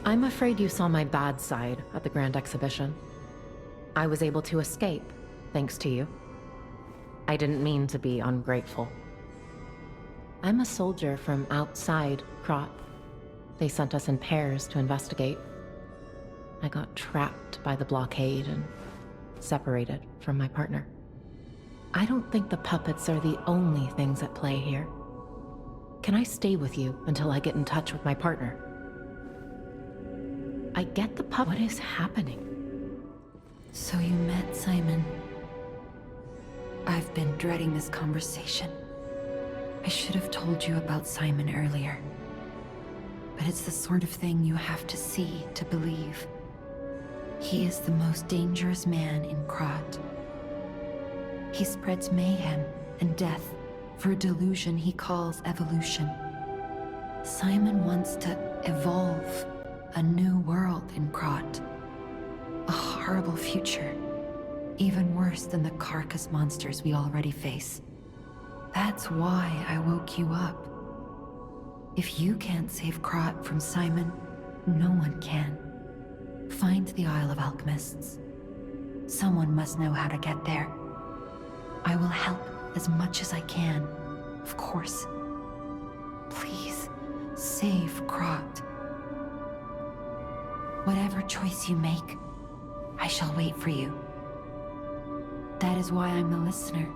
I'm afraid you saw my bad side at the Grand Exhibition. I was able to escape, thanks to you. I didn't mean to be ungrateful. I'm a soldier from outside Krat. They sent us in pairs to investigate. I got trapped by the blockade and separated from my partner. I don't think the puppets are the only things at play here. Can I stay with you until I get in touch with my partner? I get the What is happening? So you met Simon. I've been dreading this conversation. I should have told you about Simon earlier. But it's the sort of thing you have to see to believe. He is the most dangerous man in Krat. He spreads mayhem and death for a delusion he calls evolution. Simon wants to evolve a new world in Krat. A horrible future, even worse than the carcass monsters we already face. That's why I woke you up. If you can't save Krat from Simon, no one can. Find the Isle of Alchemists. Someone must know how to get there. I will help as much as I can, of course. Please, save Krat. Whatever choice you make, I shall wait for you. That is why I'm the listener,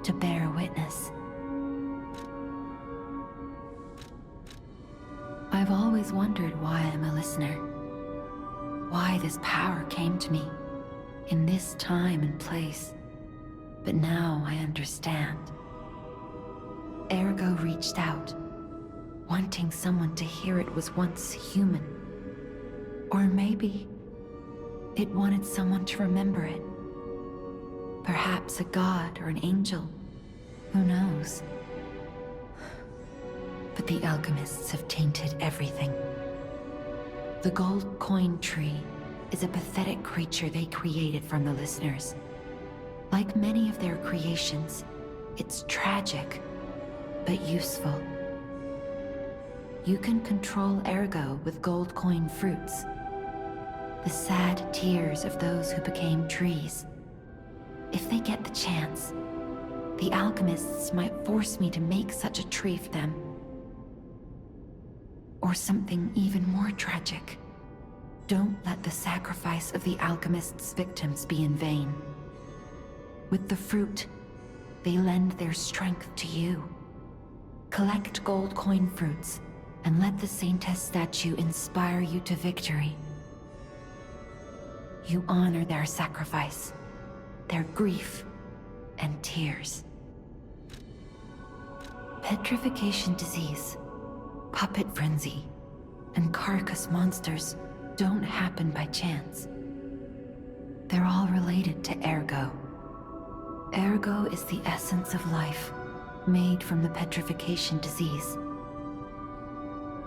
to bear witness. I've always wondered why I'm a listener. Why this power came to me, in this time and place. But now I understand. Ergo reached out, wanting someone to hear it was once human. Or maybe it wanted someone to remember it. Perhaps a god or an angel. Who knows? But the alchemists have tainted everything. The gold coin tree is a pathetic creature they created from the listeners. Like many of their creations, it's tragic, but useful. You can control Ergo with gold coin fruits. The sad tears of those who became trees. If they get the chance, the alchemists might force me to make such a tree for them. Or something even more tragic. Don't let the sacrifice of the alchemists' victims be in vain. With the fruit, they lend their strength to you. Collect gold coin fruits, and let the Saintess statue inspire you to victory. You honor their sacrifice, their grief, and tears. Petrification disease, puppet frenzy, and carcass monsters don't happen by chance. They're all related to Ergo. Ergo is the essence of life, made from the petrification disease.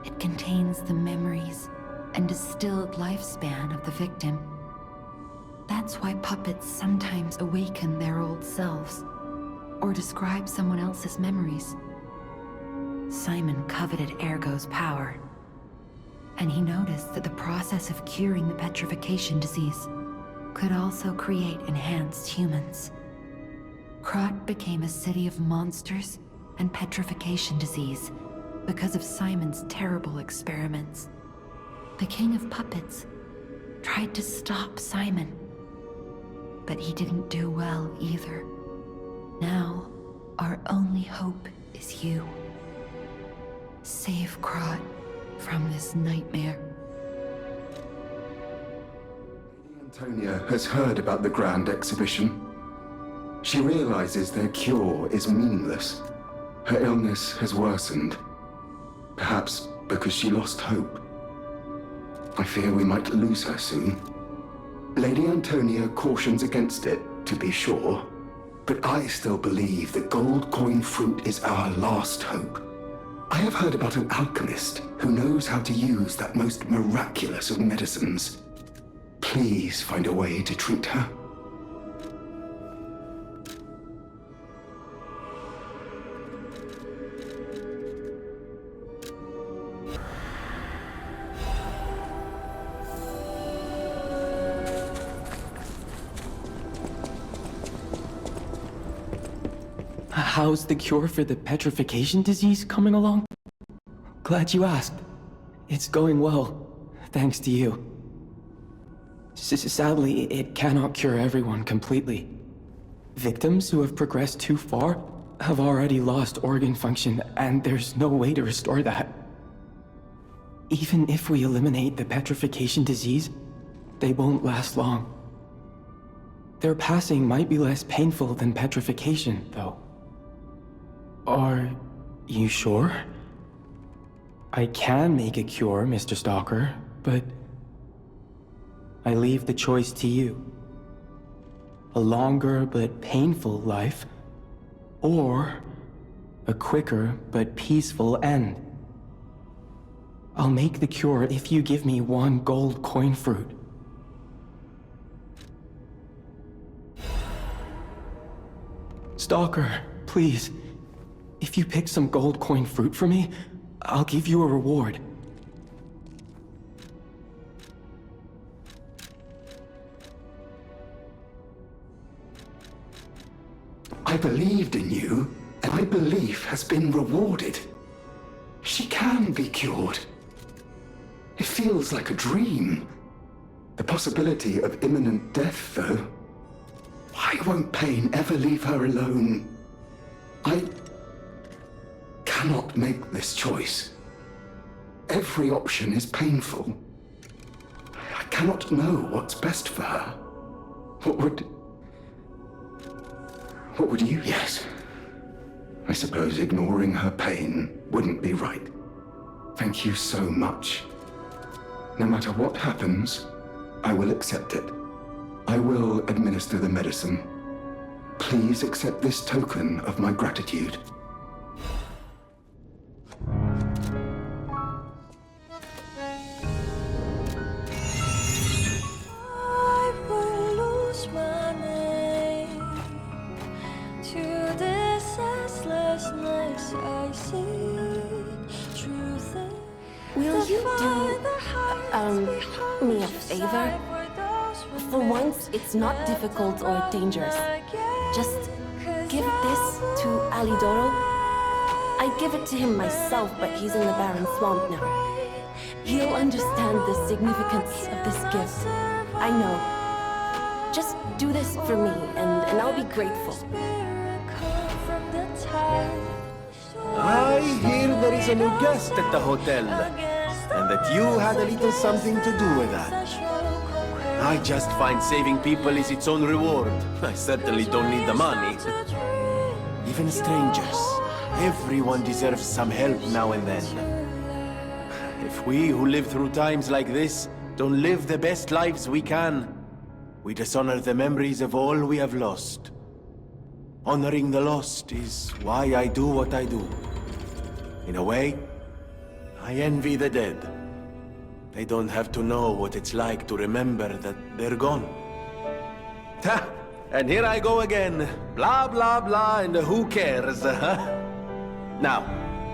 It contains the memories and distilled lifespan of the victim. That's why puppets sometimes awaken their old selves, or describe someone else's memories. Simon coveted Ergo's power, and he noticed that the process of curing the petrification disease could also create enhanced humans. Krat became a city of monsters and petrification disease because of Simon's terrible experiments. The king of puppets tried to stop Simon, but he didn't do well either. Now, our only hope is you. Save Krat from this nightmare. Antonia has heard about the Grand Exhibition. She realizes their cure is meaningless. Her illness has worsened. Perhaps because she lost hope. I fear we might lose her soon. Lady Antonia cautions against it, to be sure, but I still believe the gold coin fruit is our last hope. I have heard about an alchemist who knows how to use that most miraculous of medicines. Please find a way to treat her. How's the cure for the petrification disease coming along? Glad you asked. It's going well, thanks to you. Sadly, it cannot cure everyone completely. Victims who have progressed too far have already lost organ function, and there's no way to restore that. Even if we eliminate the petrification disease, they won't last long. Their passing might be less painful than petrification, though. Are you sure? I can make a cure, Mr. Stalker, but I leave the choice to you. A longer but painful life, or a quicker but peaceful end. I'll make the cure if you give me 1 gold coin fruit. Stalker, please. If you pick some gold coin fruit for me, I'll give you a reward. I believed in you, and my belief has been rewarded. She can be cured. It feels like a dream. The possibility of imminent death, though. Why won't pain ever leave her alone? I cannot make this choice. Every option is painful. I cannot know what's best for her. What would you? Yes. I suppose ignoring her pain wouldn't be right. Thank you so much. No matter what happens, I will accept it. I will administer the medicine. Please accept this token of my gratitude. I will lose my name to this senselessness I see. Truth is Will you do me a favor? For once, it's not difficult or dangerous. Just give this to Alidoro. I'd give it to him myself, but he's in the barren swamp now. He'll understand the significance of this gift. I know. Just do this for me, and I'll be grateful. I hear there is a new guest at the hotel, and that you had a little something to do with that. I just find saving people is its own reward. I certainly don't need the money. Even strangers. Everyone deserves some help now and then. If we who live through times like this don't live the best lives we can, we dishonor the memories of all we have lost. Honoring the lost is why I do what I do. In a way, I envy the dead. They don't have to know what it's like to remember that they're gone. Ha! And here I go again. Blah, blah, blah, and who cares, huh? Now,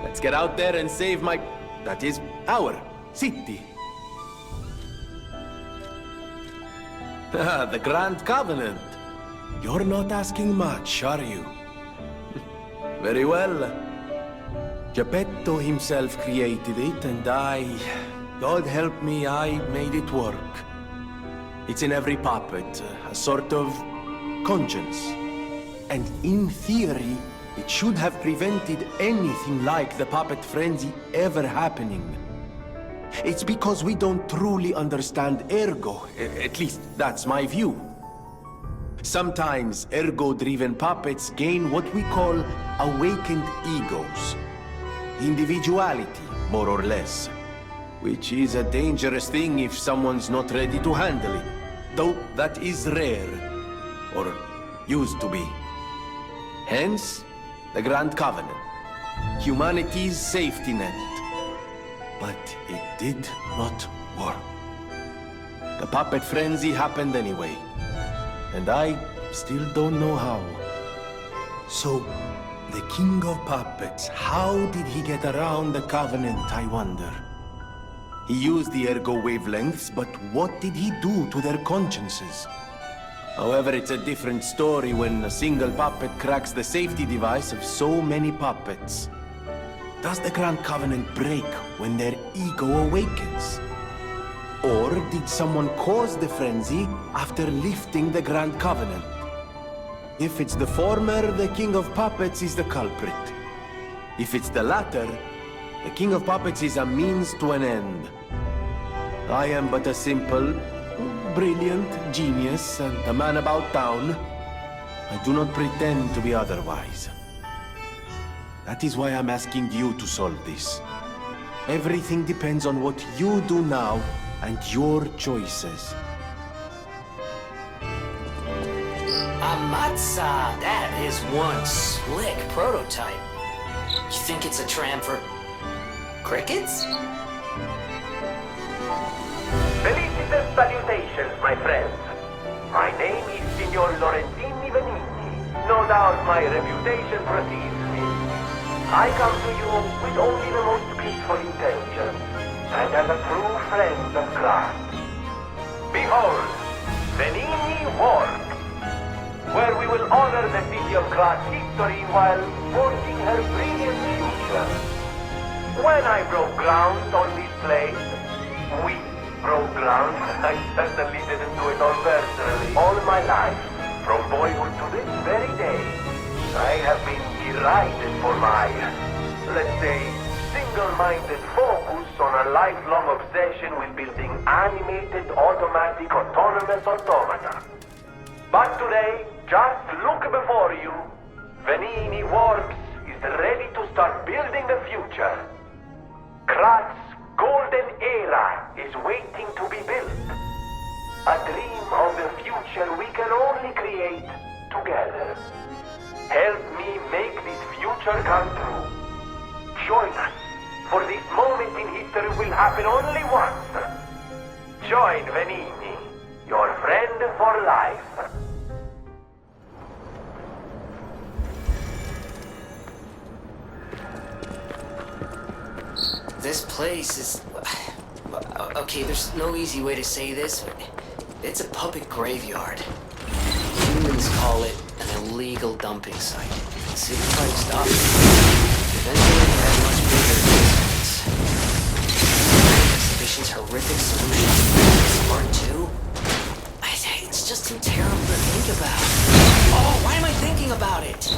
let's get out there and save my... that is, our city. The Grand Covenant. You're not asking much, are you? Very well. Geppetto himself created it, and God help me, I made it work. It's in every puppet, a sort of conscience. And in theory, it should have prevented anything like the puppet frenzy ever happening. It's because we don't truly understand ergo, at least that's my view. Sometimes ergo-driven puppets gain what we call awakened egos. Individuality, more or less. Which is a dangerous thing if someone's not ready to handle it. Though that is rare. Or used to be. Hence, the Grand Covenant. Humanity's safety net. But it did not work. The puppet frenzy happened anyway. And I still don't know how. So, the King of Puppets, how did he get around the Covenant, I wonder? He used the ergo wavelengths, but what did he do to their consciences? However, it's a different story when a single puppet cracks the safety device of so many puppets. Does the Grand Covenant break when their ego awakens? Or did someone cause the frenzy after lifting the Grand Covenant? If it's the former, the King of Puppets is the culprit. If it's the latter, the King of Puppets is a means to an end. I am but a simple, brilliant genius and a man about town. I do not pretend to be otherwise. That is why I'm asking you to solve this. Everything depends on what you do now and your choices. Amatsa, that is one slick prototype. You think it's a tram for crickets? Felicitous salutations, my friends. My name is Signor Lorentini Venini. No doubt my reputation precedes me. I come to you with only the most peaceful intentions, and as a true friend of Christ. Behold, Venini Ward, where we will honor the city of Krat's history while forging her brilliant future. When I broke ground on this place, we broke ground. I certainly didn't do it all personally. All my life, from boyhood to this very day, I have been derided for my, let's say, single-minded focus on a lifelong obsession with building animated, automatic, autonomous automata. But today, just look before you. Venini Works is ready to start building the future. Krat's golden era is waiting to be built. A dream of the future we can only create together. Help me make this future come true. Join us, for this moment in history will happen only once. Join Venini, your friend for life. This place is... Okay, there's no easy way to say this, but it's a puppet graveyard. Humans call it an illegal dumping site. City tried to stop it. Eventually, it had much bigger incidents. Exhibition's horrific solution is part 2. It's just too terrible to think about. Oh, why am I thinking about it?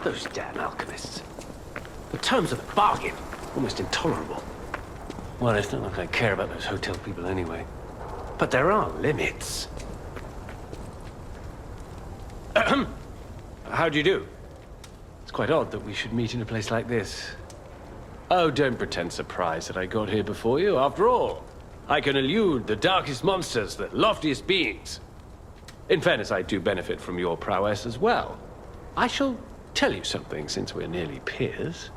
Those damn alchemists. The terms of the bargain, almost intolerable. Well, it's not like I care about those hotel people anyway. But there are limits. How do you do? It's quite odd that we should meet in a place like this. Oh, don't pretend surprised that I got here before you. After all, I can elude the darkest monsters, the loftiest beings. In fairness, I do benefit from your prowess as well. I shall tell you something, since we're nearly peers.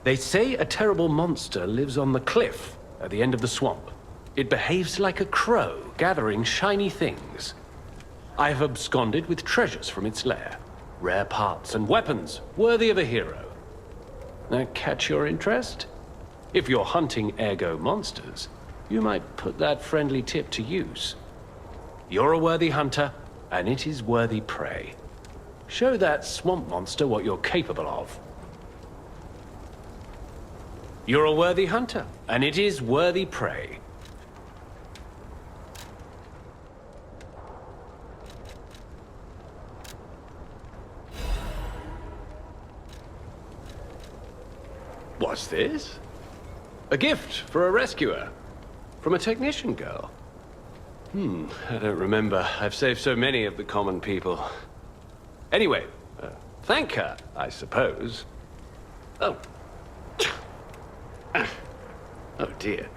They say a terrible monster lives on the cliff at the end of the swamp. It behaves like a crow, gathering shiny things. I have absconded with treasures from its lair. Rare parts and weapons, worthy of a hero. That catch your interest? If you're hunting ergo monsters, you might put that friendly tip to use. You're a worthy hunter, and it is worthy prey. Show that swamp monster what you're capable of. You're a worthy hunter, and it is worthy prey. What's this? A gift for a rescuer. From a technician girl. I don't remember. I've saved so many of the common people. Anyway, thank her, I suppose. Oh. Oh dear.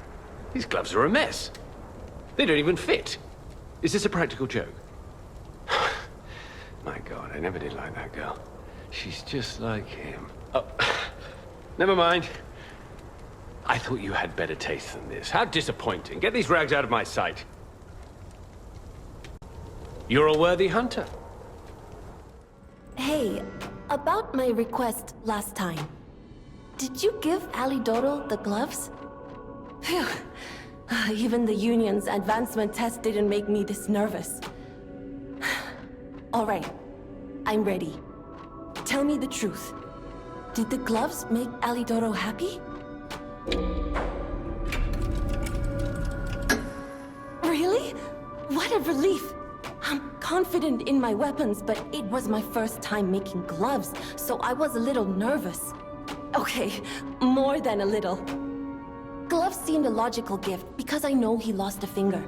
These gloves are a mess. They don't even fit. Is this a practical joke? My God, I never did like that girl. She's just like him. Oh, never mind. I thought you had better taste than this. How disappointing. Get these rags out of my sight. You're a worthy hunter. Hey, about my request last time. Did you give Alidoro the gloves? Phew. Even the Union's advancement test didn't make me this nervous. All right, I'm ready. Tell me the truth. Did the gloves make Alidoro happy? Really? What a relief! I'm confident in my weapons, but it was my first time making gloves, so I was a little nervous. Okay, more than a little. Gloves seemed a logical gift because I know he lost a finger.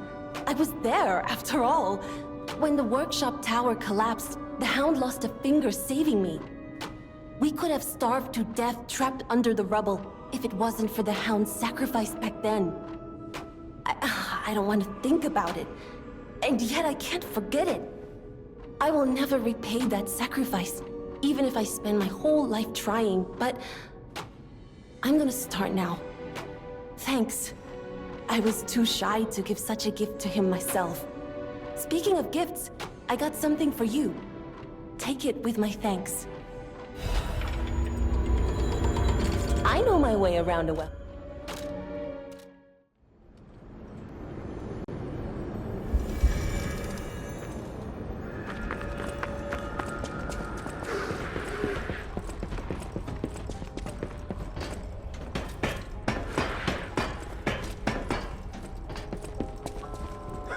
I was there, after all. When the workshop tower collapsed, the Hound lost a finger saving me. We could have starved to death trapped under the rubble if it wasn't for the Hound's sacrifice back then. I don't want to think about it, and yet I can't forget it. I will never repay that sacrifice, even if I spend my whole life trying, but I'm gonna start now. Thanks. I was too shy to give such a gift to him myself. Speaking of gifts, I got something for you. Take it with my thanks. I know my way around a well.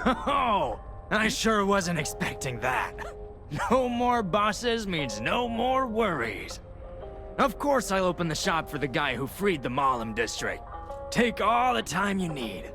Oh, I sure wasn't expecting that. No more bosses means no more worries. Of course I'll open the shop for the guy who freed the Malum district. Take all the time you need.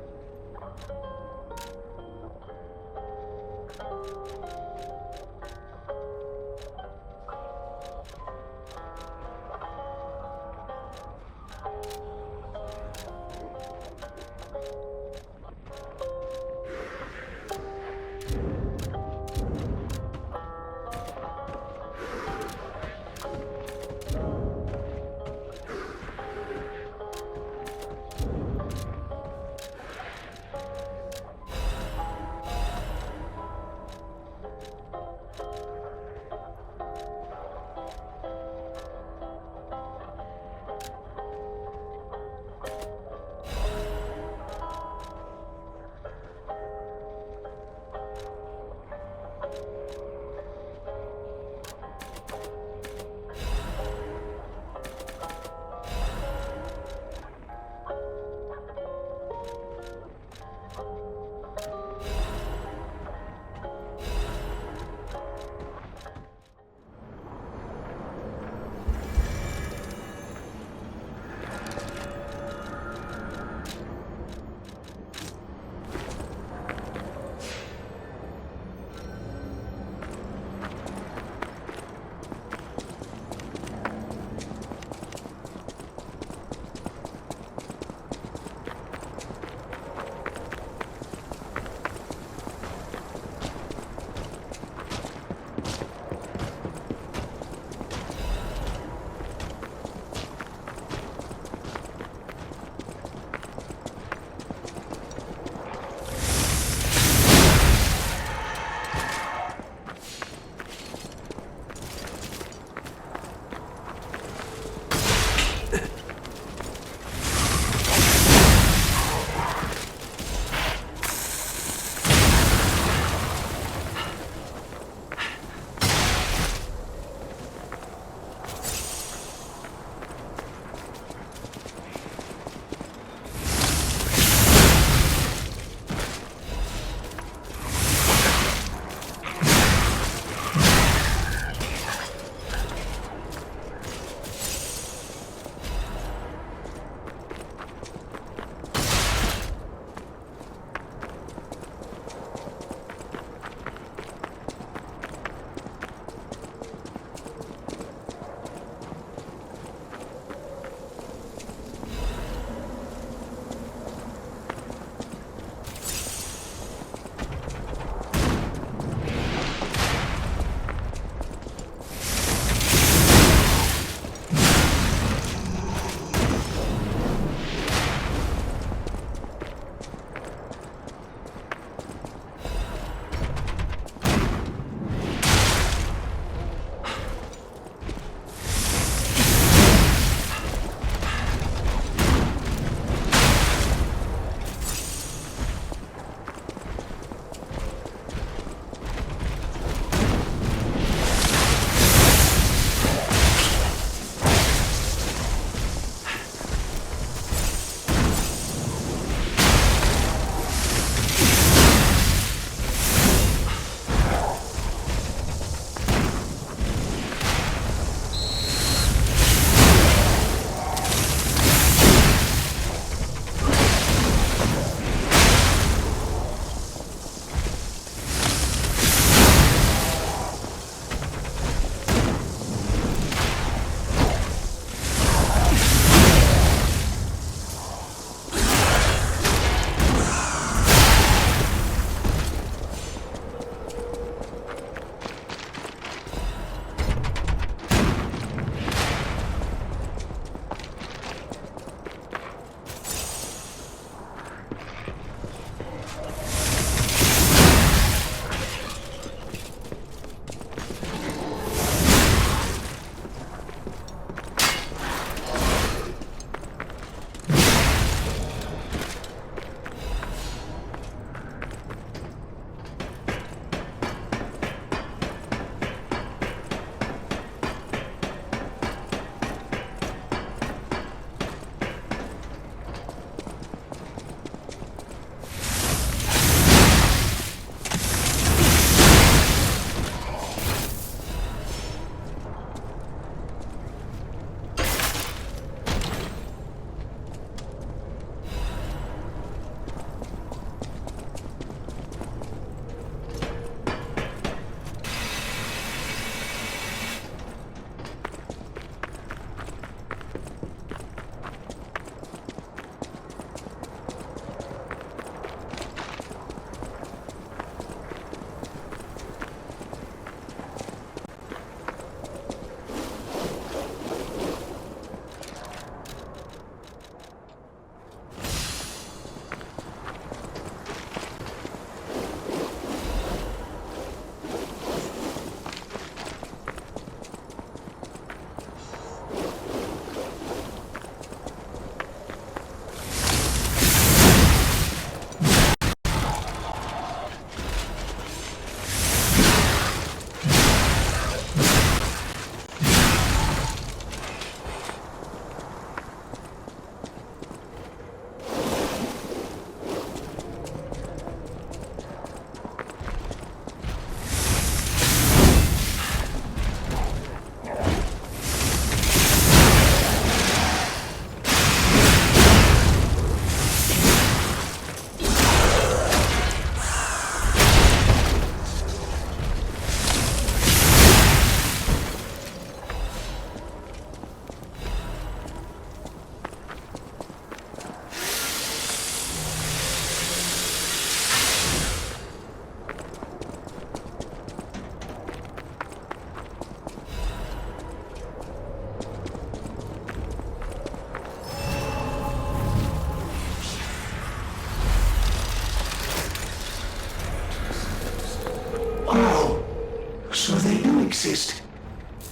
So they do exist.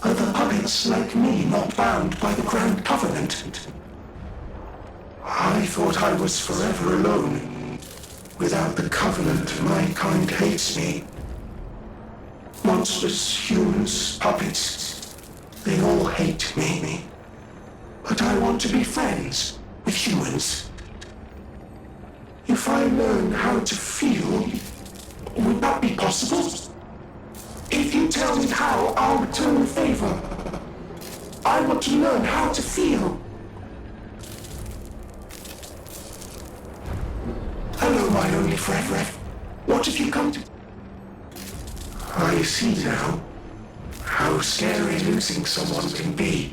Other puppets like me not bound by the Grand Covenant. I thought I was forever alone. Without the Covenant, my kind hates me. Monsters, humans, puppets, they all hate me. But I want to be friends with humans. If I learn how to feel, would that be possible? If you tell me how, I'll return the favor. I want to learn how to feel. Hello, my only friend. What have you come to? I see now how scary losing someone can be.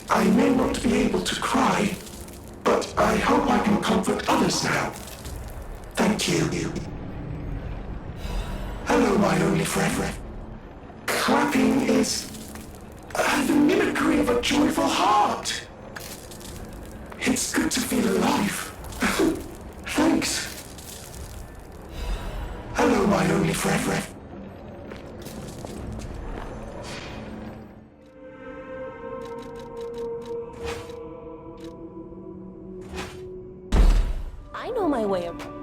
I may not be able to cry, but I hope I can comfort others now. Thank you. Hello, my only friend. Clapping is the mimicry of a joyful heart. It's good to feel alive. Thanks. Hello, my only friend. I know my way around.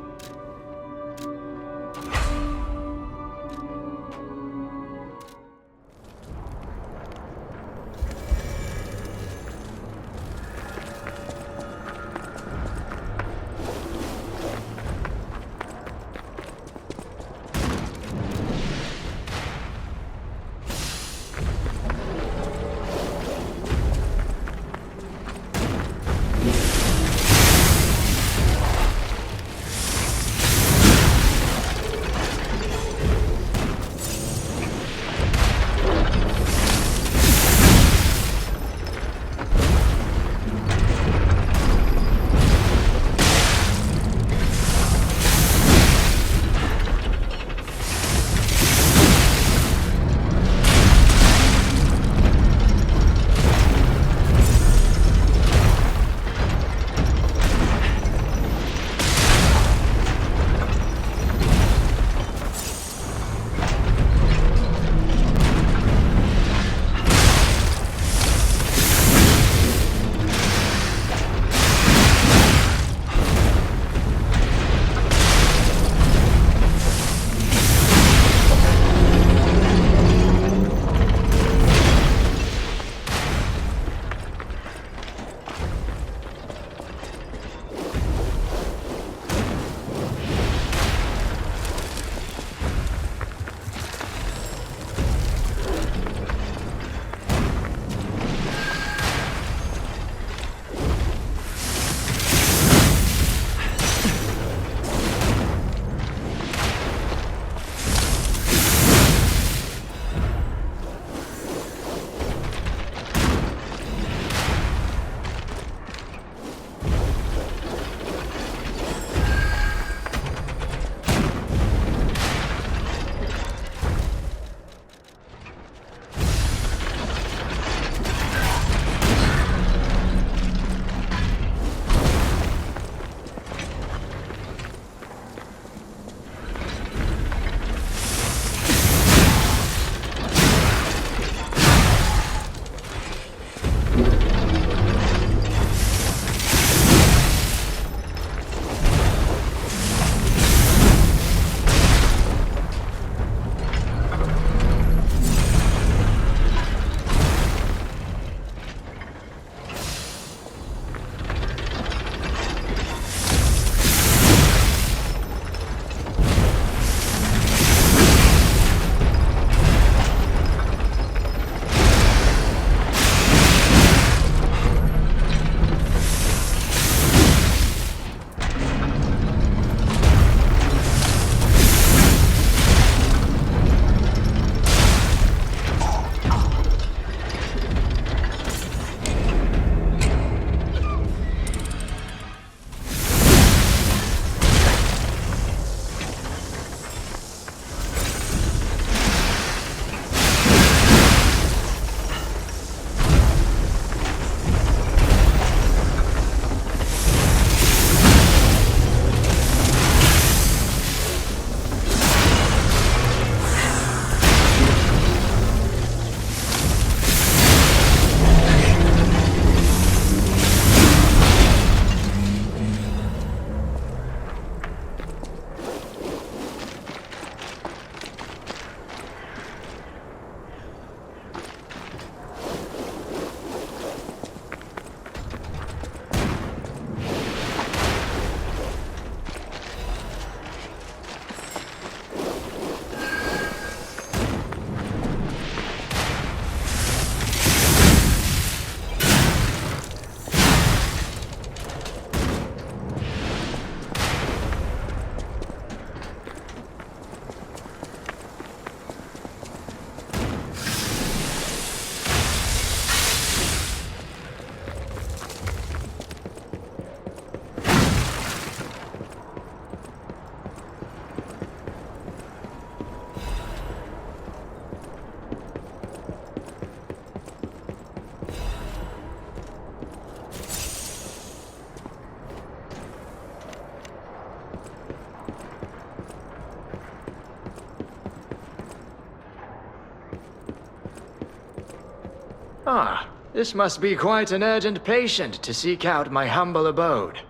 Ah, this must be quite an urgent patient to seek out my humble abode.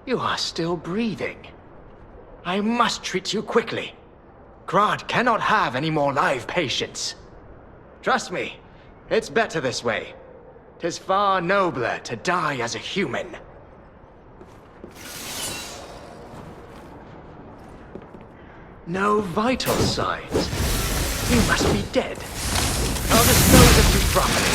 You are still breathing. I must treat you quickly. Grad cannot have any more live patients. Trust me, it's better this way. 'Tis far nobler to die as a human. No vital signs. You must be dead. I'll dispose of you properly.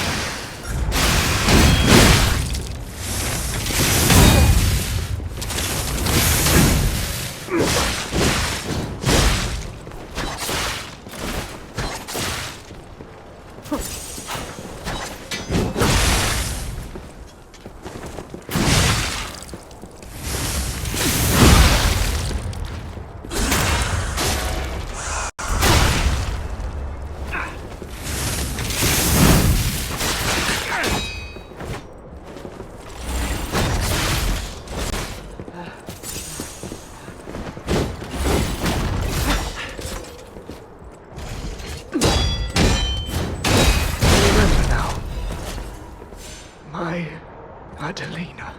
Adelina.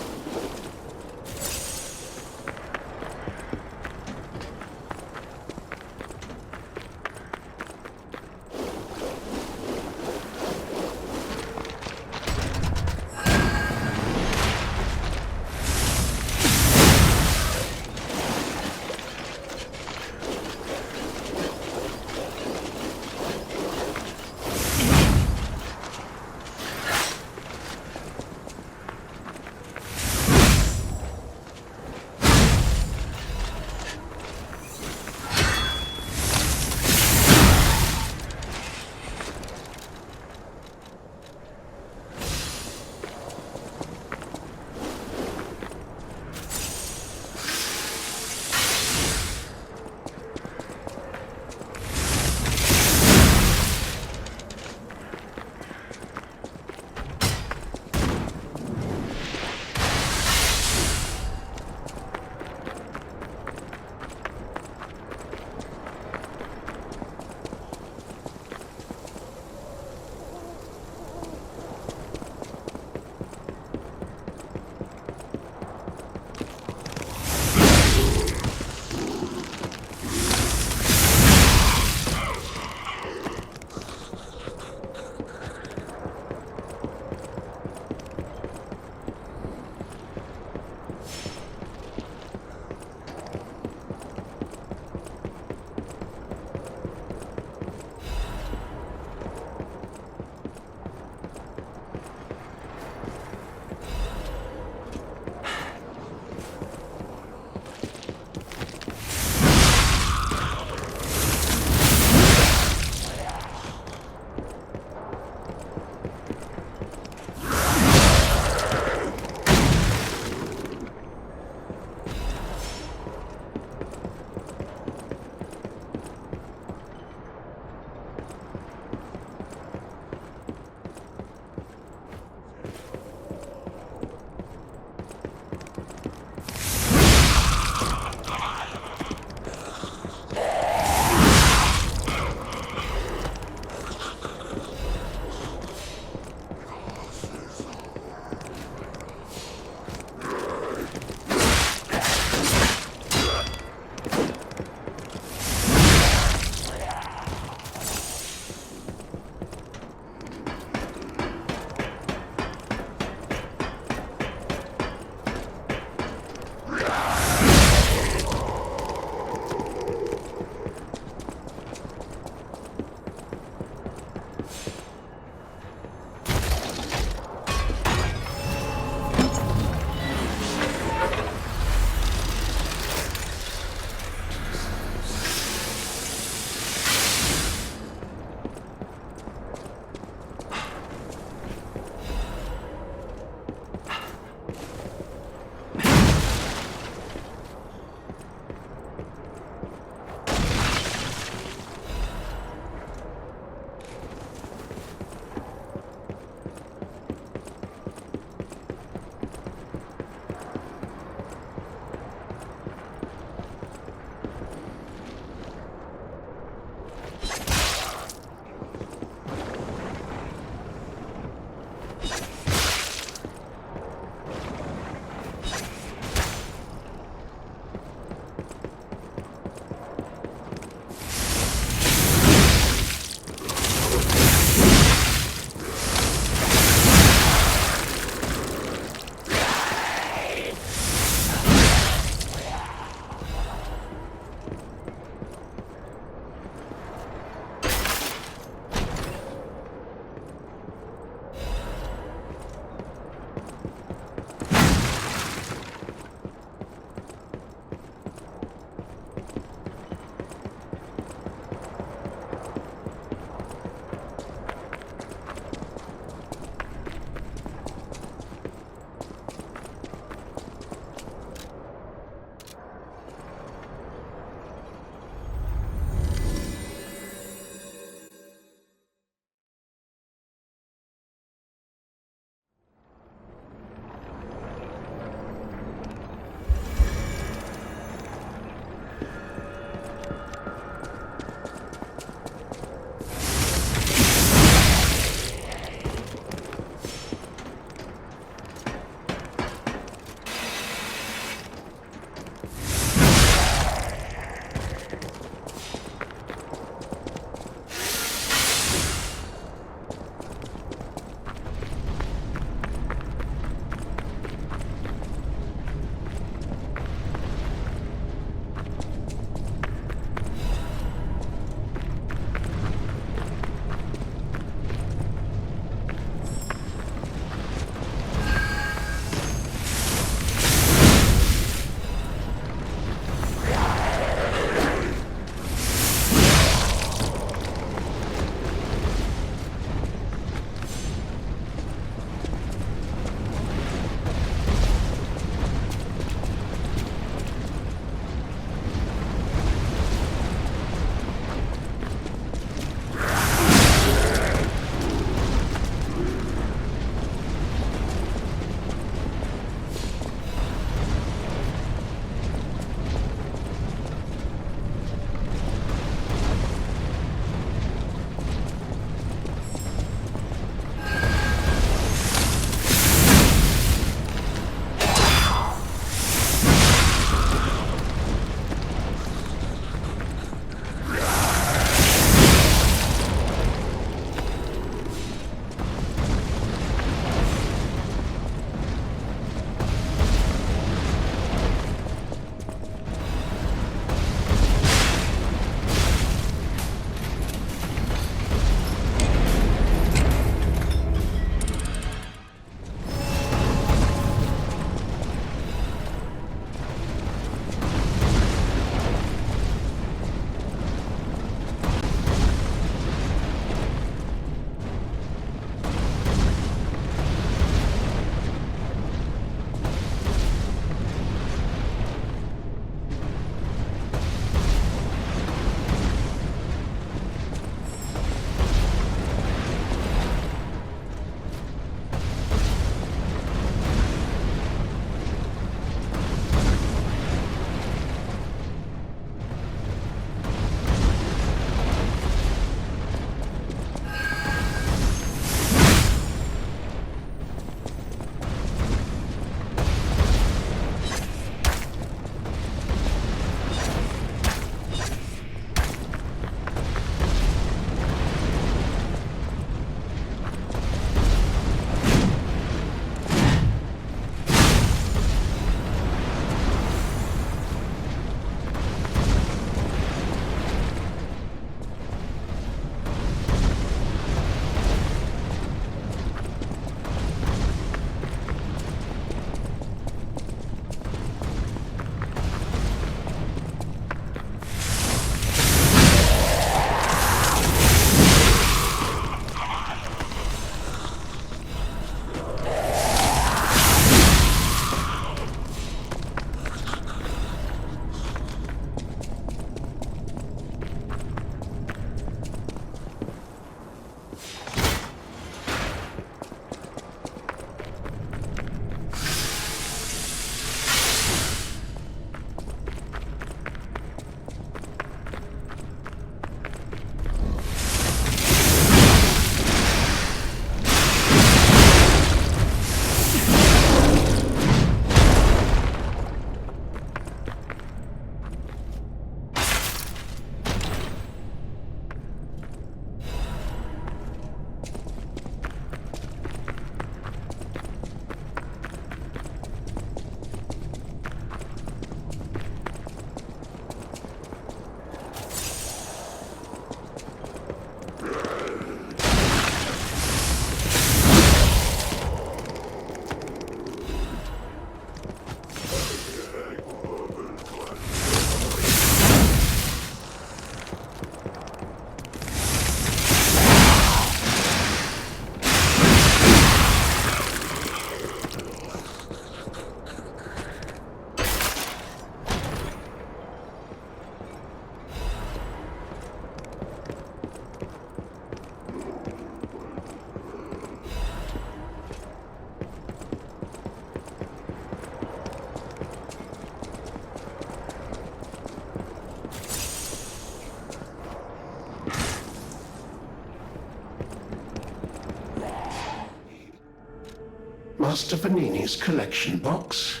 Master Vanini's collection box.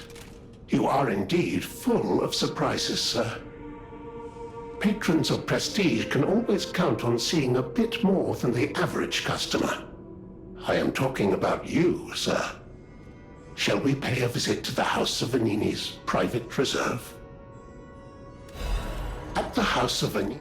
You are indeed full of surprises, sir. Patrons of prestige can always count on seeing a bit more than the average customer. I am talking about you, sir. Shall we pay a visit to the House of Vanini's private reserve? At the House of Vanini...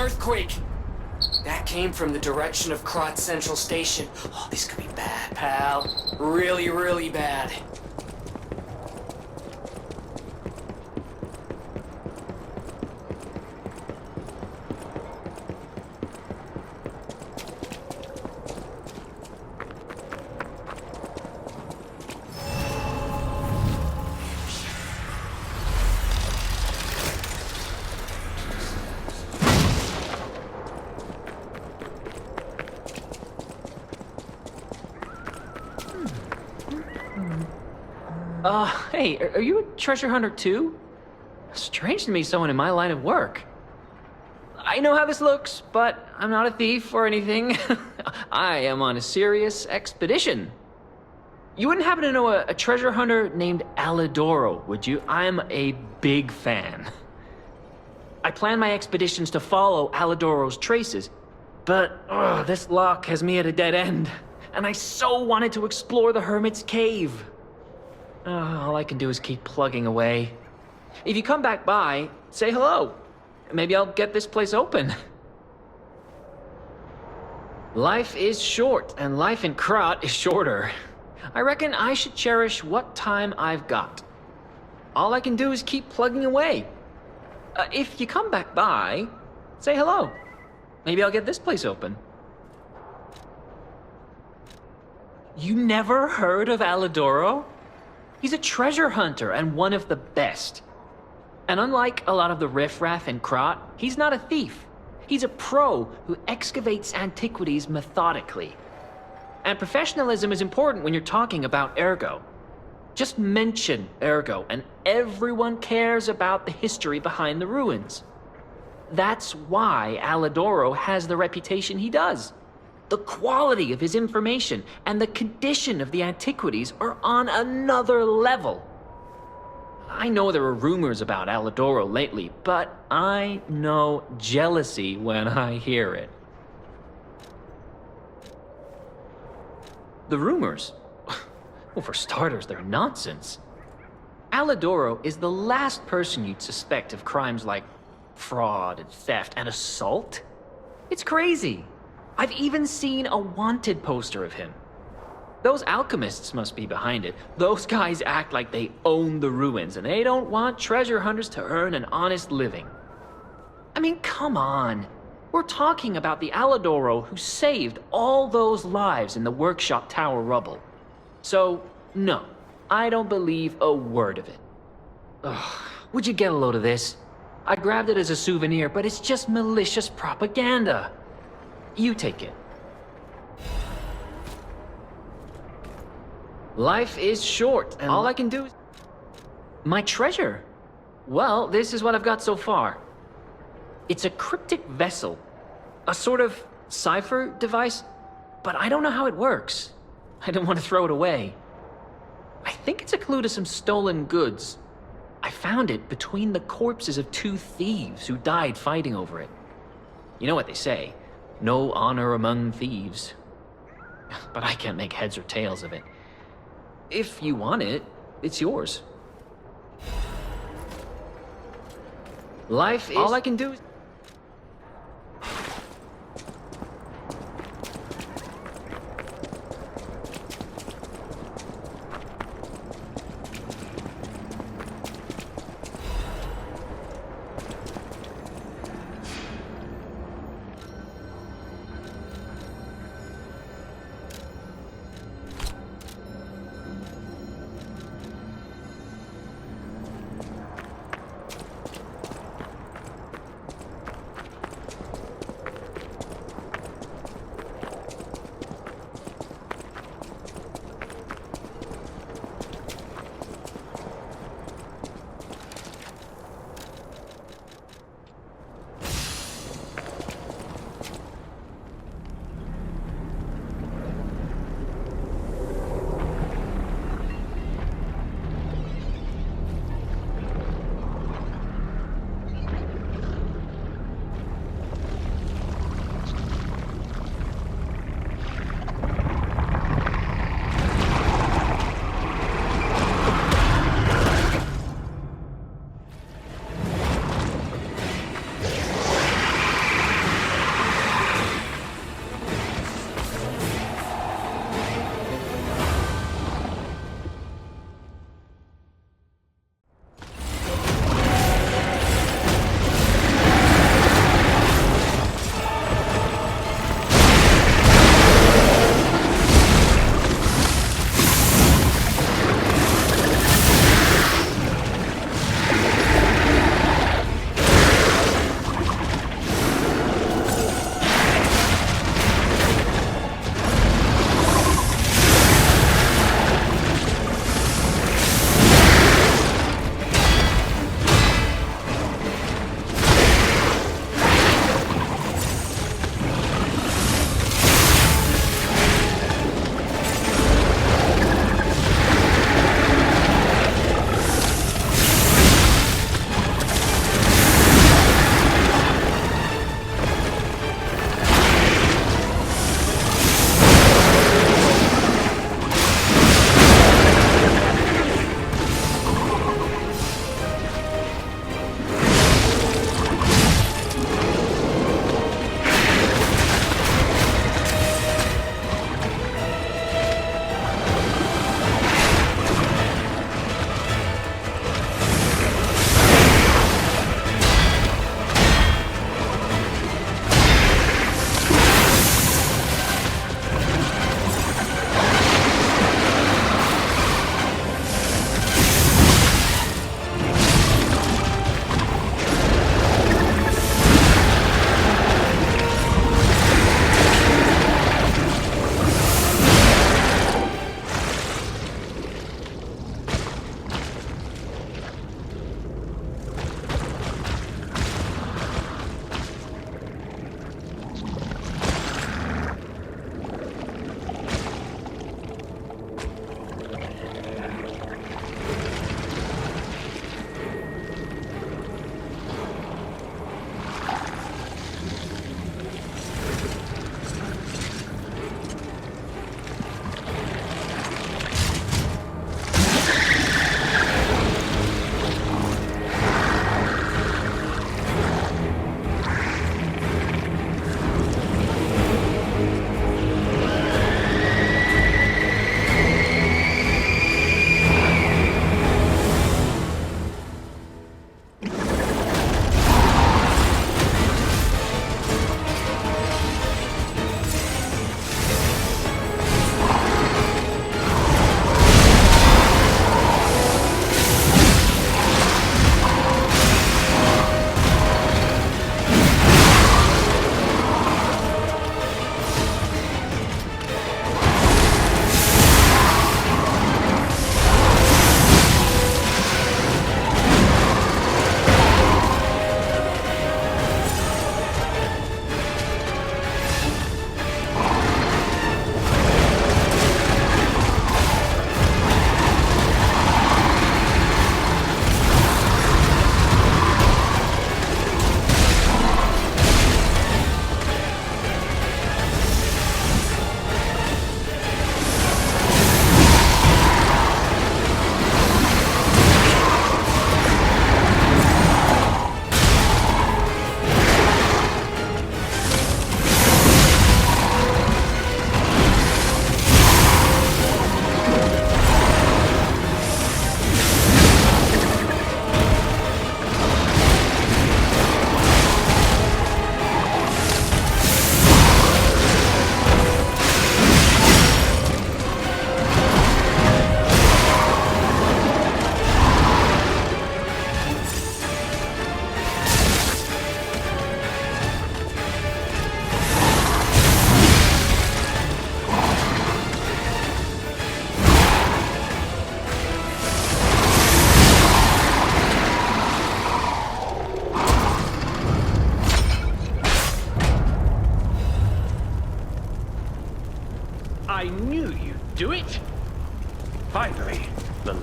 earthquake! That came from the direction of Krot Central Station. Oh, this could be bad, pal. Really, really bad. Hey, are you a treasure hunter too? Strange to me someone in my line of work. I know how this looks, but I'm not a thief or anything. I am on a serious expedition. You wouldn't happen to know a treasure hunter named Alidoro, would you? I'm a big fan. I plan my expeditions to follow Alidoro's traces, but this lock has me at a dead end. and I so wanted to explore the Hermit's Cave. All I can do is keep plugging away. If you come back by, say hello. Maybe I'll get this place open. Life is short, and life in Krat is shorter. I reckon I should cherish what time I've got. All I can do is keep plugging away. If you come back by, say hello. Maybe I'll get this place open. You never heard of Alidoro? He's a treasure hunter and one of the best. And unlike a lot of the riffraff in Krat, he's not a thief. He's a pro who excavates antiquities methodically. And professionalism is important when you're talking about Ergo. Just mention Ergo and everyone cares about the history behind the ruins. That's why Alidoro has the reputation he does. The quality of his information and the condition of the antiquities are on another level. I know there are rumors about Alidoro lately, but I know jealousy when I hear it. The rumors? Well, for starters, they're nonsense. Alidoro is the last person you'd suspect of crimes like fraud and theft and assault. It's crazy. I've even seen a wanted poster of him. Those alchemists must be behind it. Those guys act like they own the ruins, and they don't want treasure hunters to earn an honest living. I mean, come on. We're talking about the Alidoro who saved all those lives in the workshop tower rubble. So, no, I don't believe a word of it. Ugh, would you get a load of this? I grabbed it as a souvenir, but it's just malicious propaganda. You take it. Life is short, and all I can do is... My treasure? Well, this is what I've got so far. It's a cryptic vessel. A sort of cipher device, but I don't know how it works. I don't want to throw it away. I think it's a clue to some stolen goods. I found it between the corpses of 2 thieves who died fighting over it. You know what they say, no honor among thieves. But I can't make heads or tails of it. If you want it, it's yours. Life is... All I can do is...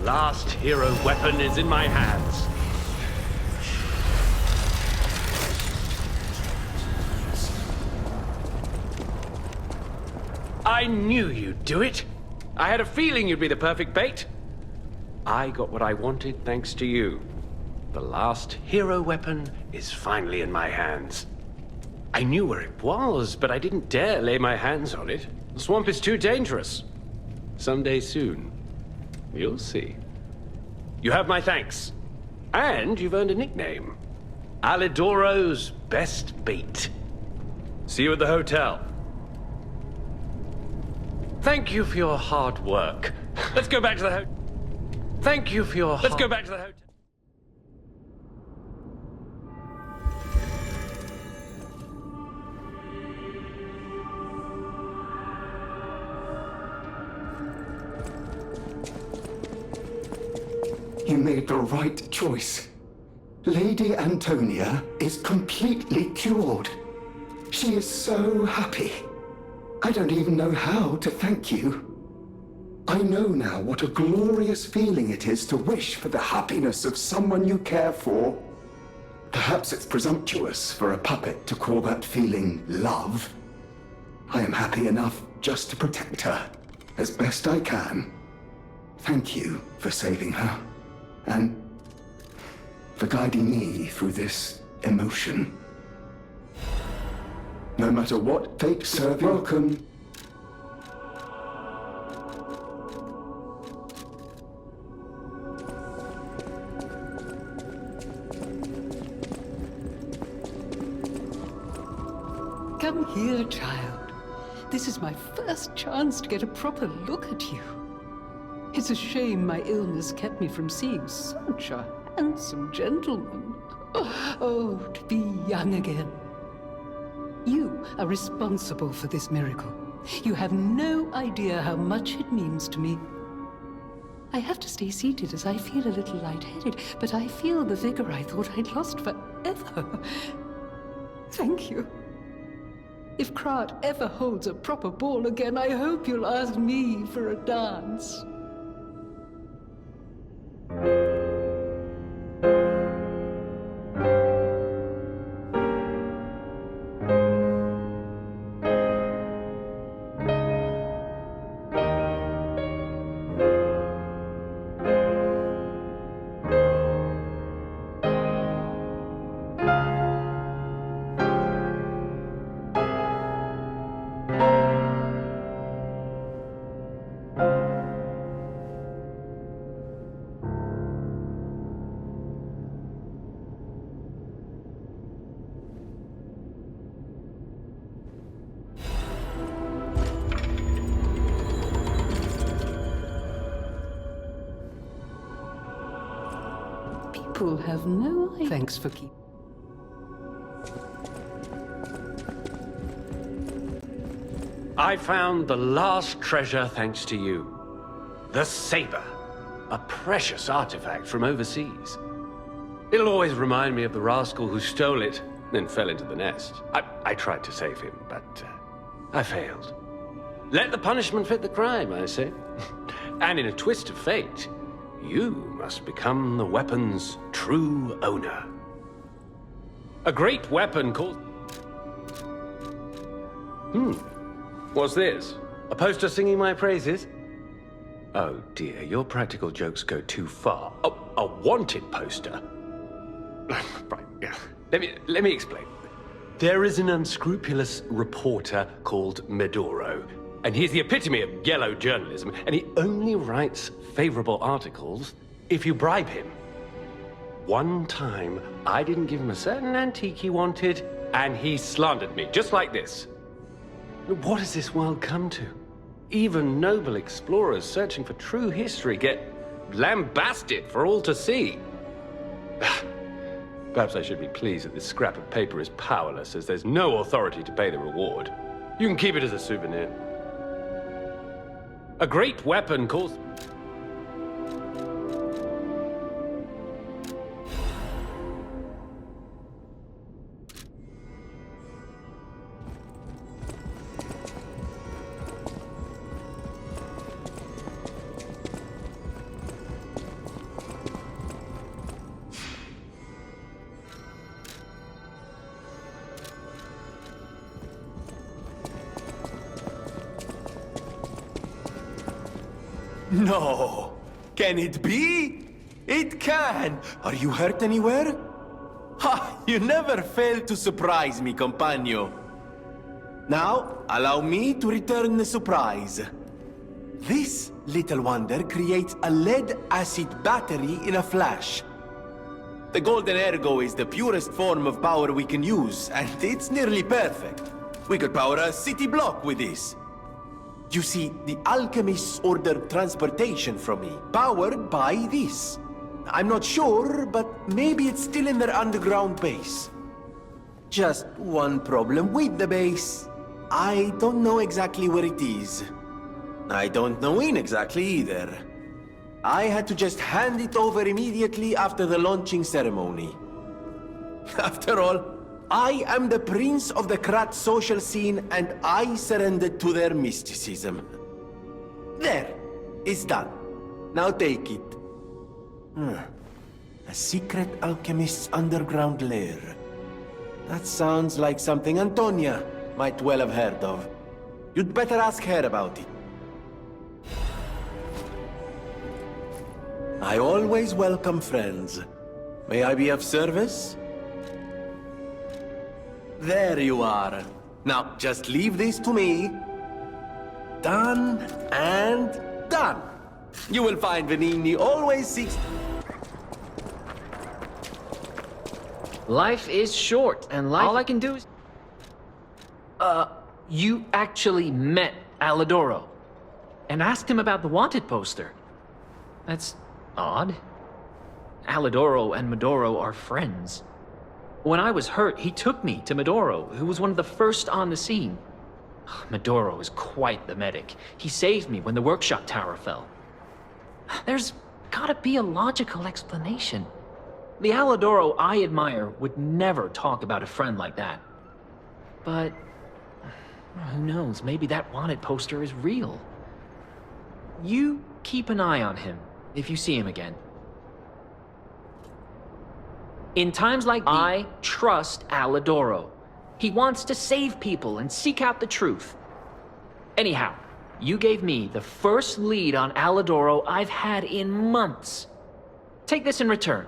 last hero weapon is in my hands. I knew you'd do it. I had a feeling you'd be the perfect bait. I got what I wanted thanks to you. The last hero weapon is finally in my hands. I knew where it was, but I didn't dare lay my hands on it. The swamp is too dangerous. Someday soon, you'll see. You have my thanks. And you've earned a nickname. Alidoro's best bait. See you at the hotel. Thank you for your hard work. Let's go back to the hotel. Thank you for your Let's go back to the hotel. You made the right choice. Lady Antonia is completely cured. She is so happy. I don't even know how to thank you. I know now what a glorious feeling it is to wish for the happiness of someone you care for. Perhaps it's presumptuous for a puppet to call that feeling love. I am happy enough just to protect her as best I can. Thank you for saving her. And for guiding me through this emotion. No matter what fate serve you, welcome. Come here, child. This is my first chance to get a proper look at you. It's a shame my illness kept me from seeing such a handsome gentleman. Oh, to be young again. You are responsible for this miracle. You have no idea how much it means to me. I have to stay seated as I feel a little lightheaded, but I feel the vigor I thought I'd lost forever. Thank you. If Krat ever holds a proper ball again, I hope you'll ask me for a dance. People have no idea. Thanks for keeping. I found the last treasure thanks to you. The saber. A precious artifact from overseas. It'll always remind me of the rascal who stole it, then fell into the nest. I tried to save him, but I failed. Let the punishment fit the crime, I say. And in a twist of fate, you must become the weapon's true owner. A great weapon called... What's this? A poster singing my praises? Oh dear, your practical jokes go too far. Oh, a wanted poster? Right, yeah. Let me explain. There is an unscrupulous reporter called Medoro, and he's the epitome of yellow journalism, and he only writes favorable articles if you bribe him. One time, I didn't give him a certain antique he wanted, and he slandered me, just like this. What has this world come to? Even noble explorers searching for true history get lambasted for all to see. Perhaps I should be pleased that this scrap of paper is powerless, as there's no authority to pay the reward. You can keep it as a souvenir. A great weapon calls... No! Can it be? It can! Are you hurt anywhere? Ha! You never fail to surprise me, compagno. Now, allow me to return the surprise. This little wonder creates a lead-acid battery in a flash. The golden ergo is the purest form of power we can use, and it's nearly perfect. We could power a city block with this. You see, the alchemists ordered transportation from me, powered by this. I'm not sure, but maybe it's still in their underground base. Just one problem with the base. I don't know exactly where it is. I don't know when exactly either. I had to just hand it over immediately after the launching ceremony. After all, I am the prince of the Krat social scene, and I surrendered to their mysticism. There, it's done. Now take it. A secret alchemist's underground lair. That sounds like something Antonia might well have heard of. You'd better ask her about it. I always welcome friends. May I be of service? There you are. Now, just leave this to me. Done and done. You will find Venigni always seeks... Life is short, and all I can do is... You actually met Alidoro and asked him about the wanted poster. That's odd. Alidoro and Medoro are friends. When I was hurt, he took me to Medoro, who was one of the first on the scene. Medoro is quite the medic. He saved me when the workshop tower fell. There's gotta be a logical explanation. The Alidoro I admire would never talk about a friend like that. But who knows, maybe that wanted poster is real. You keep an eye on him if you see him again. In times like these, I trust Alidoro. He wants to save people and seek out the truth. Anyhow, you gave me the first lead on Alidoro I've had in months. Take this in return.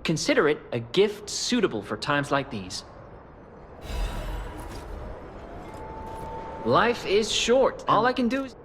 Consider it a gift suitable for times like these. Life is short. All I can do is...